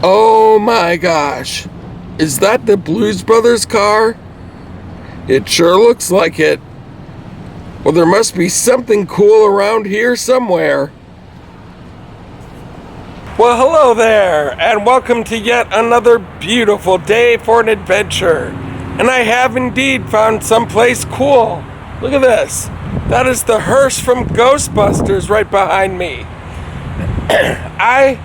Oh my gosh. Is that the Blues Brothers car? It sure looks like it. Well, there must be something cool around here somewhere. Well, hello there, and welcome to yet another beautiful day for an adventure. And I have indeed found someplace cool. Look at this. That is the hearse from Ghostbusters right behind me. I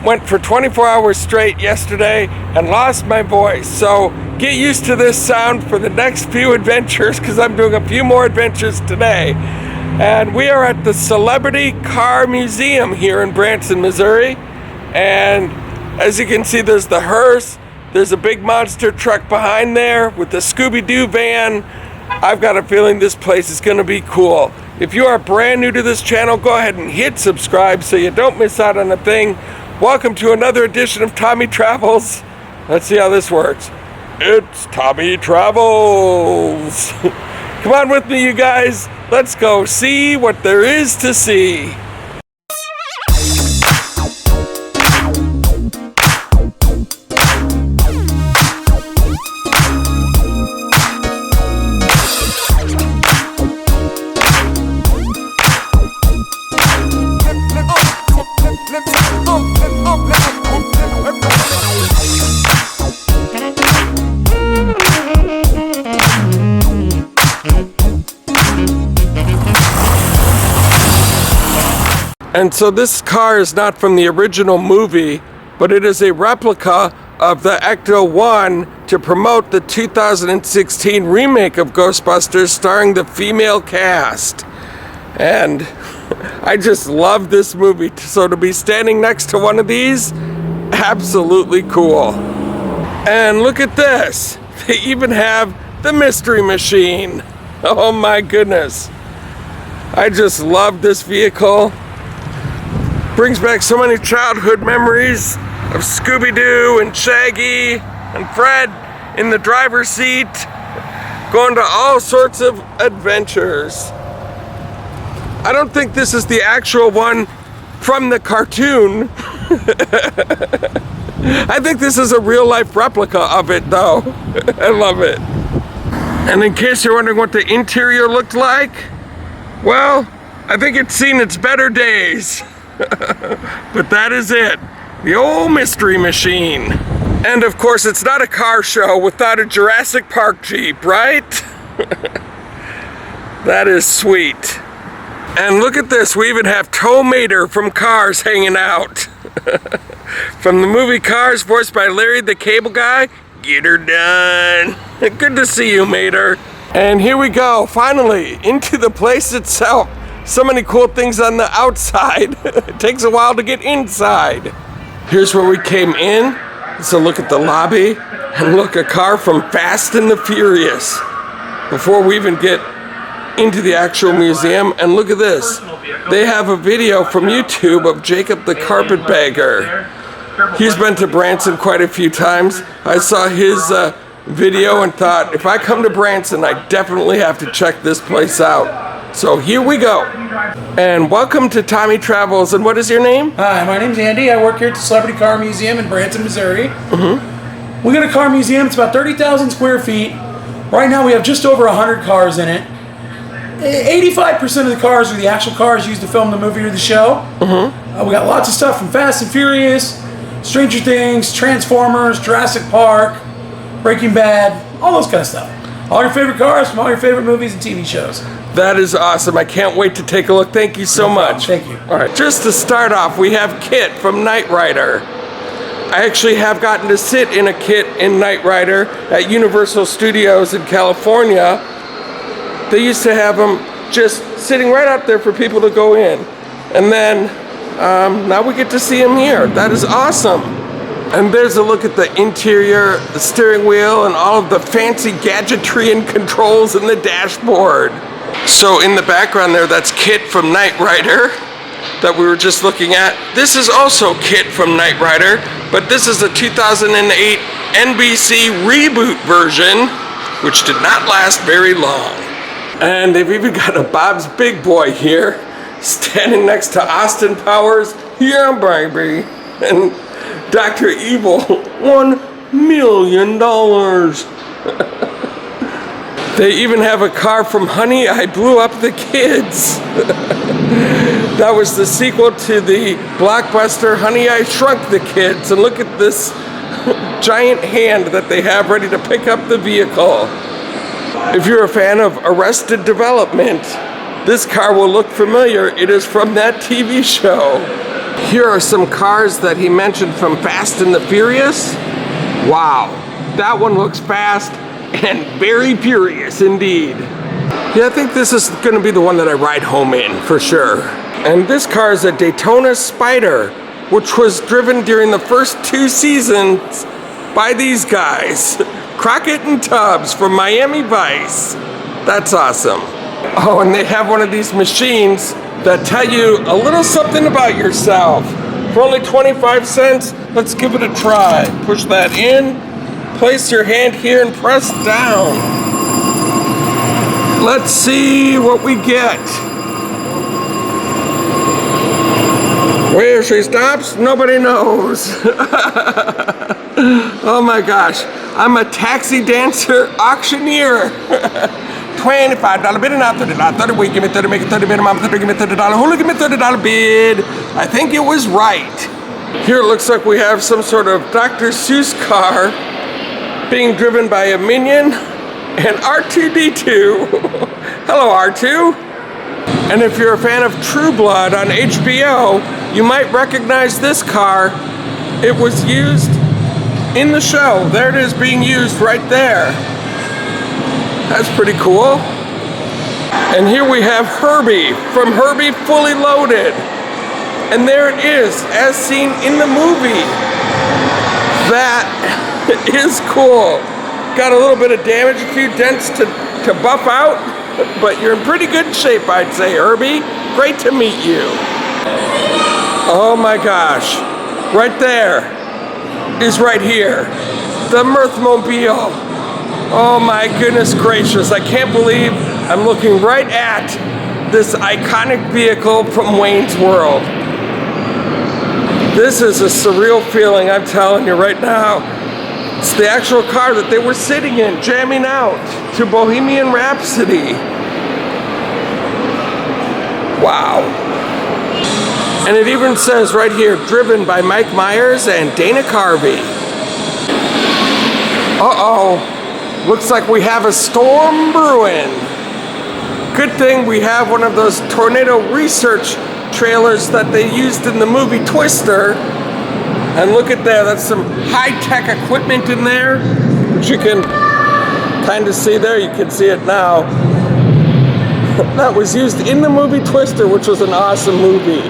went for 24 hours straight yesterday and lost my voice, so get used to this sound for the next few adventures, because I'm doing a few more adventures today. And we are at the Celebrity Car Museum here in Branson, Missouri. And as you can see, there's the hearse, there's a big monster truck behind there with the Scooby-Doo van. I've got a feeling this place is gonna be cool. If you are brand new to this channel, go ahead and hit subscribe so you don't miss out on a thing. Welcome to another edition of Tommy Travels. Let's see how this works. It's Tommy Travels. Come on with me, you guys. Let's go see what there is to see. And so this car is not from the original movie, but it is a replica of the Ecto-1 to promote the 2016 remake of Ghostbusters starring the female cast. And I just love this movie, so to be standing next to one of these, absolutely cool. And look at this, they even have the Mystery Machine. Oh my goodness. I just love this vehicle. Brings back so many childhood memories of Scooby-Doo and Shaggy and Fred in the driver's seat, going to all sorts of adventures. I don't think this is the actual one from the cartoon. I think this is a real-life replica of it, though. I love it. And in case you're wondering what the interior looked like, well, I think it's seen its better days. But that is it, the old Mystery Machine. And of course, it's not a car show without a Jurassic Park Jeep, right? That is sweet. And look at this, we even have Tow Mater from Cars hanging out. From the movie Cars, voiced by Larry the Cable Guy. Get her done. Good to see you, Mater. And here we go, finally, into the place itself. So many cool things on the outside. It takes a while to get inside. Here's where we came in. Let's look at the lobby. And look, a car from Fast and the Furious. Before we even get into the actual museum. And look at this. They have a video from YouTube of Jacob the Carpetbagger. He's been to Branson quite a few times. I saw his video and thought, if I come to Branson, I definitely have to check this place out. So here we go. And welcome to Tommy Travels. And what is your name? Hi, my name's Andy. I work here at the Celebrity Car Museum in Branson, Missouri. We got a car museum. It's about 30,000 square feet. Right now we have just over 100 cars in it. 85% of the cars are the actual cars used to film the movie or the show. We got lots of stuff from Fast and Furious, Stranger Things, Transformers, Jurassic Park, Breaking Bad, all those kind of stuff. All your favorite cars from all your favorite movies and TV shows. That is awesome. I can't wait to take a look. Thank you so much. Thank you. All right, just to start off, we have Kit from Knight Rider. I actually have gotten to sit in a Kit in Knight Rider at Universal Studios in California. They used to have them just sitting right up there for people to go in. And then now we get to see them here. That is awesome. And there's a look at the interior, the steering wheel, and all of the fancy gadgetry and controls in the dashboard. So in the background there, that's Kit from Knight Rider that we were just looking at. This is also Kit from Knight Rider, but this is a 2008 NBC reboot version, which did not last very long. And they've even got a Bob's Big Boy here, standing next to Austin Powers. Yeah, baby. And Dr. Evil, $1 million. They even have a car from Honey, I Blew Up the Kids. That was the sequel to the blockbuster Honey, I Shrunk the Kids. And look at this giant hand that they have ready to pick up the vehicle. If you're a fan of Arrested Development, this car will look familiar. It is from that TV show. Here are some cars that he mentioned from Fast and the Furious. Wow, that one looks fast and very furious indeed. Yeah, I think this is gonna be the one that I ride home in for sure. And this car is a Daytona Spider, which was driven during the first 2 seasons by these guys, Crockett and Tubbs from Miami Vice. That's awesome. Oh, and they have one of these machines that tell you a little something about yourself. For only 25 cents, let's give it a try. Push that in, place your hand here and press down. Let's see what we get. Where she stops, nobody knows. Oh my gosh, I'm a taxi dancer auctioneer. $25 bid and now $30, 30 week, give me 30, make it 30 bid, mom 30, give me $30, hula, give me $30 bid. I think it was right. Here it looks like we have some sort of Dr. Seuss car being driven by a minion and R2-D2. Hello, R2. And if you're a fan of True Blood on HBO, you might recognize this car. It was used in the show. There it is being used right there. That's pretty cool. And here we have Herbie from Herbie Fully Loaded. And there it is, as seen in the movie. That is cool. Got a little bit of damage, a few dents to buff out, but you're in pretty good shape, I'd say, Herbie. Great to meet you. Oh my gosh. Right there is right here, the Mirthmobile. Oh my goodness gracious, I can't believe I'm looking right at this iconic vehicle from Wayne's World. This is a surreal feeling, I'm telling you right now. It's the actual car that they were sitting in, jamming out to Bohemian Rhapsody. Wow. And it even says right here, driven by Mike Myers and Dana Carvey. Uh-oh. Looks like we have a storm brewing. Good thing we have one of those tornado research trailers that they used in the movie Twister. And look at that, that's some high-tech equipment in there, which you can kind of see there. You can see it now. That was used in the movie Twister, which was an awesome movie.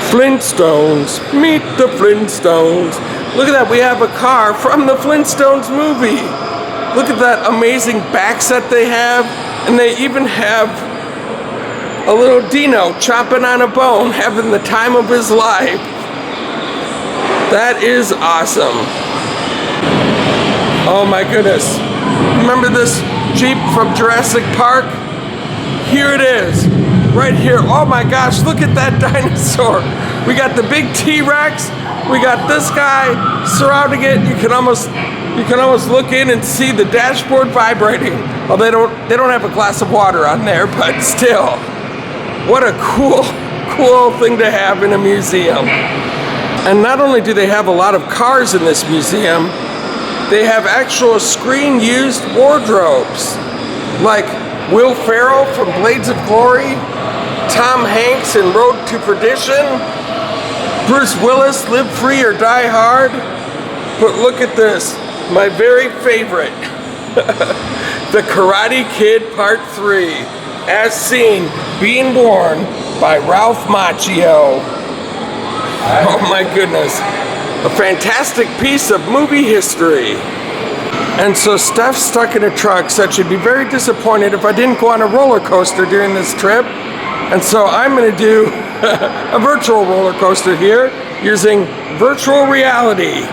Flintstones, meet the Flintstones. Look at that, we have a car from the Flintstones movie. Look at that amazing back set they have, and they even have a little Dino chomping on a bone, having the time of his life. That is awesome. Oh my goodness. Remember this Jeep from Jurassic Park? Here it is, right here. Oh my gosh, look at that dinosaur. We got the big T-Rex, we got this guy surrounding it. You can almost look in and see the dashboard vibrating. Well, they don't have a glass of water on there, but still. What a cool thing to have in a museum. And not only do they have a lot of cars in this museum, they have actual screen-used wardrobes, like Will Ferrell from Blades of Glory, Tom Hanks in Road to Perdition, Bruce Willis, Live Free or Die Hard. But look at this, my very favorite, The Karate Kid Part 3, as seen, being worn by Ralph Macchio. Oh my goodness, a fantastic piece of movie history. And so Steph stuck in a truck said she'd be very disappointed if I didn't go on a roller coaster during this trip. And so I'm gonna do a virtual roller coaster here using virtual reality.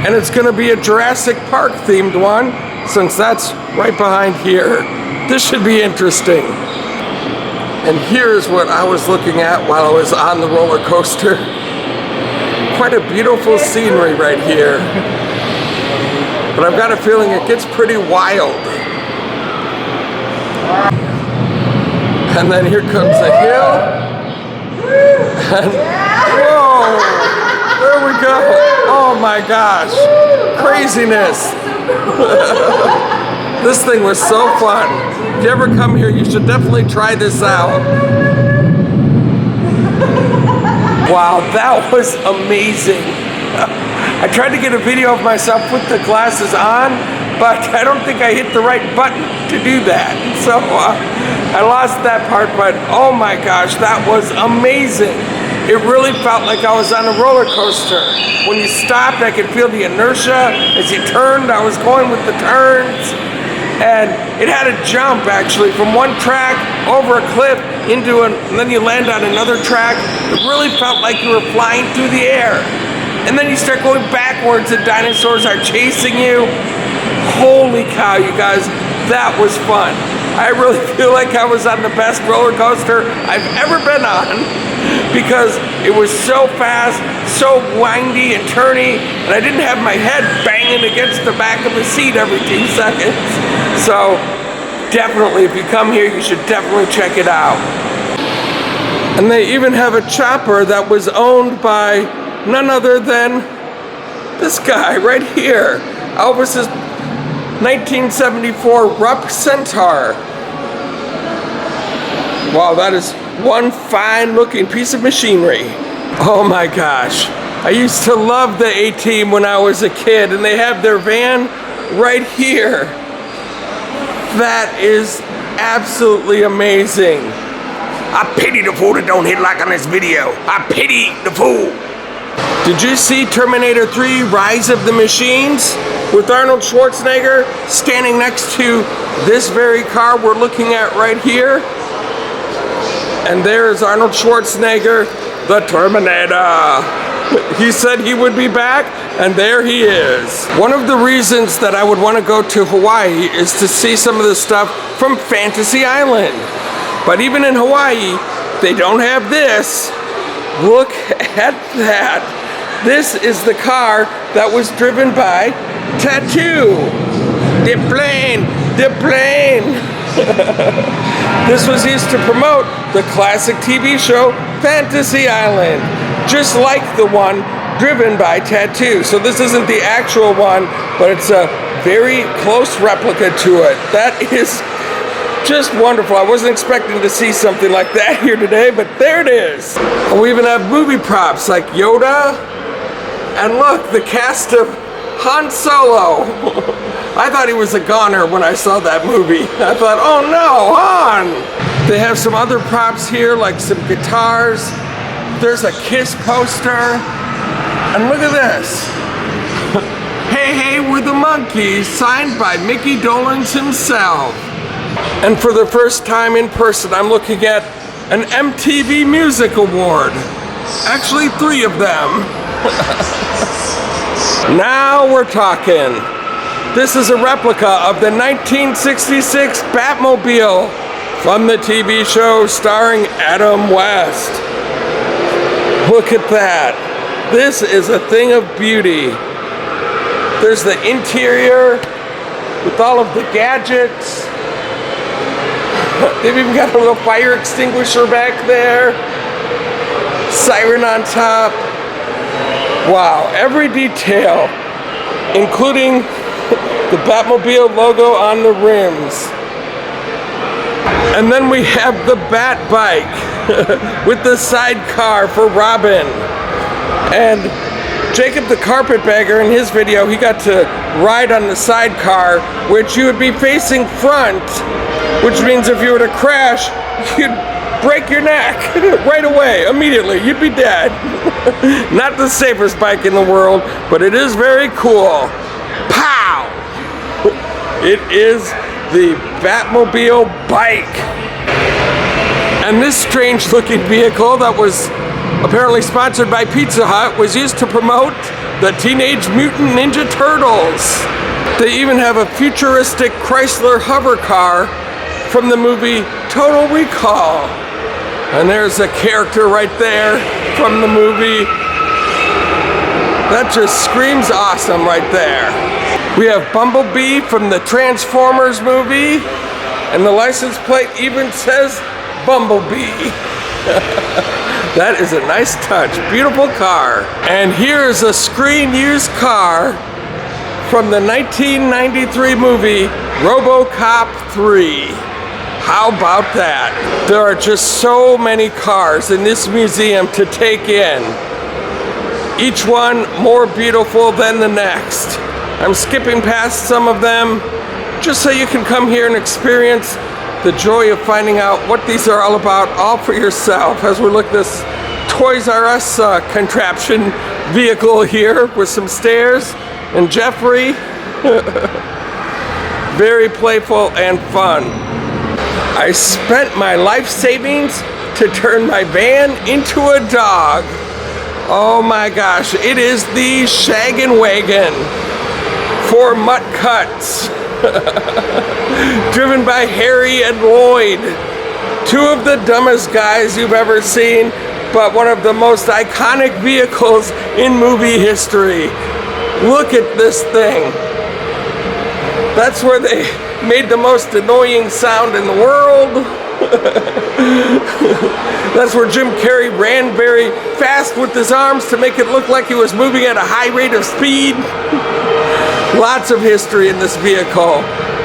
And it's gonna be a Jurassic Park themed one, since that's right behind here. This should be interesting. And here's what I was looking at while I was on the roller coaster. quite a beautiful scenery right here. But I've got a feeling it gets pretty wild. And then here comes a hill. And whoa! There we go. Oh my gosh. Craziness. This thing was so fun. If you ever come here, you should definitely try this out. Wow, that was amazing. I tried to get a video of myself with the glasses on, but I don't think I hit the right button to do that. So I lost that part, but oh my gosh, that was amazing. It really felt like I was on a roller coaster. When you stopped, I could feel the inertia. As you turned, I was going with the turns. And it had a jump actually from one track over a cliff into and then you land on another track. It really felt like you were flying through the air. And then you start going backwards and dinosaurs are chasing you. Holy cow, you guys, that was fun. I really feel like I was on the best roller coaster I've ever been on because it was so fast, so windy and turny, and I didn't have my head banging against the back of the seat every 2 seconds. So definitely, if you come here, you should definitely check it out. And they even have a chopper that was owned by none other than this guy right here. Elvis's 1974 Rupp Centaur. Wow, that is one fine looking piece of machinery. Oh my gosh. I used to love the A-Team when I was a kid, and they have their van right here. That is absolutely amazing. I pity the fool that don't hit like on this video. I pity the fool. Did you see Terminator 3 Rise of the Machines with Arnold Schwarzenegger standing next to this very car we're looking at right here? And there's Arnold Schwarzenegger, the Terminator. He said he would be back, and there he is. One of the reasons that I would want to go to Hawaii is to see some of the stuff from Fantasy Island. But even in Hawaii, they don't have this. Look at that. This is the car that was driven by Tattoo. The plane, the plane. This was used to promote the classic TV show Fantasy Island, just like the one driven by Tattoo. So this isn't the actual one, but it's a very close replica to it. That is just wonderful. I wasn't expecting to see something like that here today, but there it is. And we even have movie props like Yoda, and look, the cast of Han Solo. I thought he was a goner when I saw that movie. I thought, oh no, Han! They have some other props here, like some guitars. There's a Kiss poster. And look at this. Hey, hey, we're the Monkees, signed by Mickey Dolenz himself. And for the first time in person, I'm looking at an MTV Music Award. Actually, 3 of them. Now we're talking. This is a replica of the 1966 Batmobile from the TV show starring Adam West. Look at that. This is a thing of beauty. There's the interior with all of the gadgets. They've even got a little fire extinguisher back there. Siren on top. Wow, every detail, including the Batmobile logo on the rims. And then we have the Bat Bike with the sidecar for Robin. And Jacob the Carpetbagger in his video, he got to ride on the sidecar, which you would be facing front, which means if you were to crash, you'd break your neck right away, immediately. You'd be dead. Not the safest bike in the world, but it is very cool. Pow! It is the Batmobile bike. And this strange looking vehicle that was apparently sponsored by Pizza Hut was used to promote the Teenage Mutant Ninja Turtles. They even have a futuristic Chrysler hover car from the movie Total Recall. And there's a character right there from the movie. That just screams awesome right there. We have Bumblebee from the Transformers movie, and the license plate even says Bumblebee. That is a nice touch. Beautiful car. And here is a screen used car from the 1993 movie RoboCop 3. How about that? There are just so many cars in this museum to take in. Each one more beautiful than the next. I'm skipping past some of them just so you can come here and experience the joy of finding out what these are all about, all for yourself, as we look at this Toys R Us contraption vehicle here with some stairs and Jeffrey. Very playful and fun. I spent my life savings to turn my van into a dog. Oh my gosh, it is the Shaggin' Wagon for Mutt Cuts. Driven by Harry and Lloyd. Two of the dumbest guys you've ever seen, but one of the most iconic vehicles in movie history. Look at this thing. That's where they made the most annoying sound in the world. That's where Jim Carrey ran very fast with his arms to make it look like he was moving at a high rate of speed. Lots of history in this vehicle.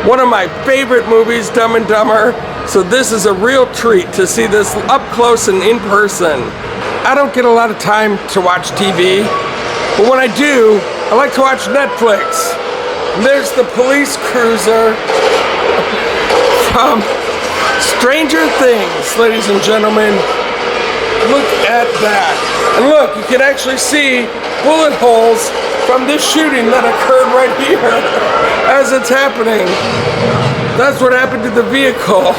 One of my favorite movies, Dumb and Dumber. So this is a real treat to see this up close and in person. I don't get a lot of time to watch TV, but when I do, I like to watch Netflix. And there's the police cruiser from Stranger Things, ladies and gentlemen. Look at that. And look, you can actually see bullet holes from this shooting that occurred right here as it's happening. That's what happened to the vehicle.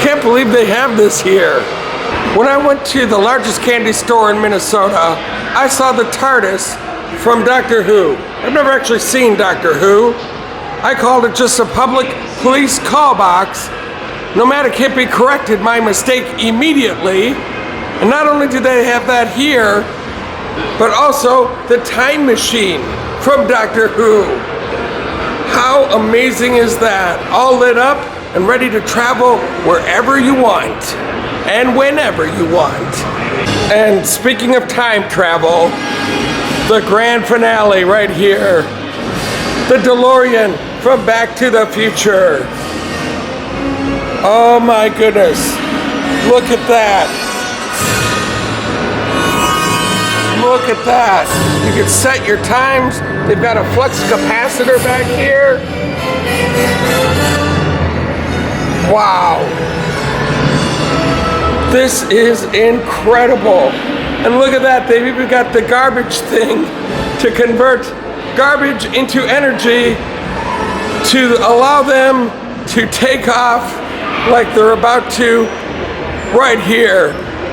Can't believe they have this here. When I went to the largest candy store in Minnesota, I saw the TARDIS from Doctor Who. I've never actually seen Doctor Who. I called it just a public police call box. Nomadic Hippie corrected my mistake immediately. And not only do they have that here, but also the time machine from Doctor Who. How amazing is that? All lit up and ready to travel wherever you want and whenever you want. And speaking of time travel, the grand finale right here. The DeLorean from Back to the Future. Oh my goodness. Look at that. Look at that. You can set your times. They've got a flux capacitor back here. Wow. This is incredible. And look at that. They've even got the garbage thing to convert garbage into energy to allow them to take off like they're about to right here.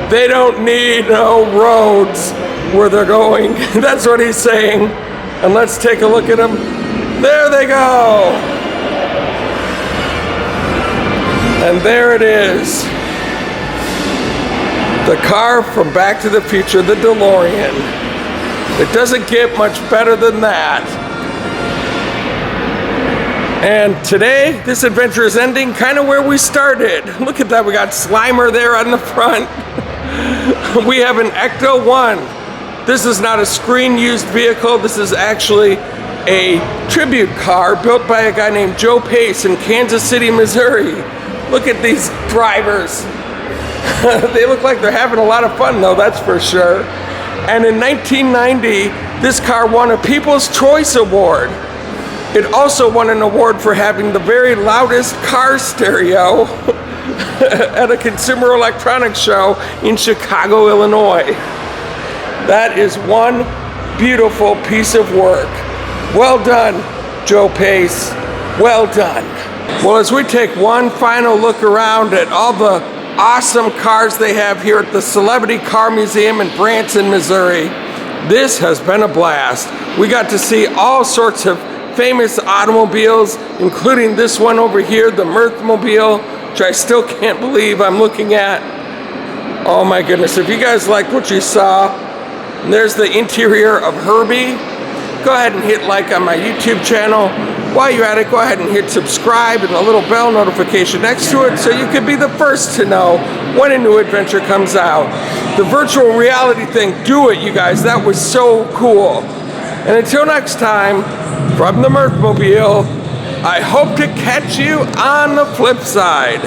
They don't need no roads where they're going. That's what he's saying. And let's take a look at them. There they go. And there it is. The car from Back to the Future, the DeLorean. It doesn't get much better than that. And today, this adventure is ending kind of where we started. Look at that, we got Slimer there on the front. We have an Ecto 1. This is not a screen-used vehicle. This is actually a tribute car built by a guy named Joe Pace in Kansas City, Missouri. Look at these drivers. They look like they're having a lot of fun though, that's for sure. And in 1990, this car won a People's Choice Award. It also won an award for having the very loudest car stereo at a consumer electronics show in Chicago, Illinois. That is one beautiful piece of work. Well done, Joe Pace. Well done. Well, as we take one final look around at all the awesome cars they have here at the Celebrity Car Museum in Branson, Missouri, this has been a blast. We got to see all sorts of famous automobiles, including this one over here, the Mirthmobile, which I still can't believe I'm looking at. Oh my goodness, if you guys liked what you saw, And there's the interior of Herbie. Go ahead and hit like on my YouTube channel. While you're at it, go ahead and hit subscribe and the little bell notification next to it so you can be the first to know when a new adventure comes out. The virtual reality thing, do it, you guys. That was so cool. And until next time, from the Mirthmobile, I hope to catch you on the flip side.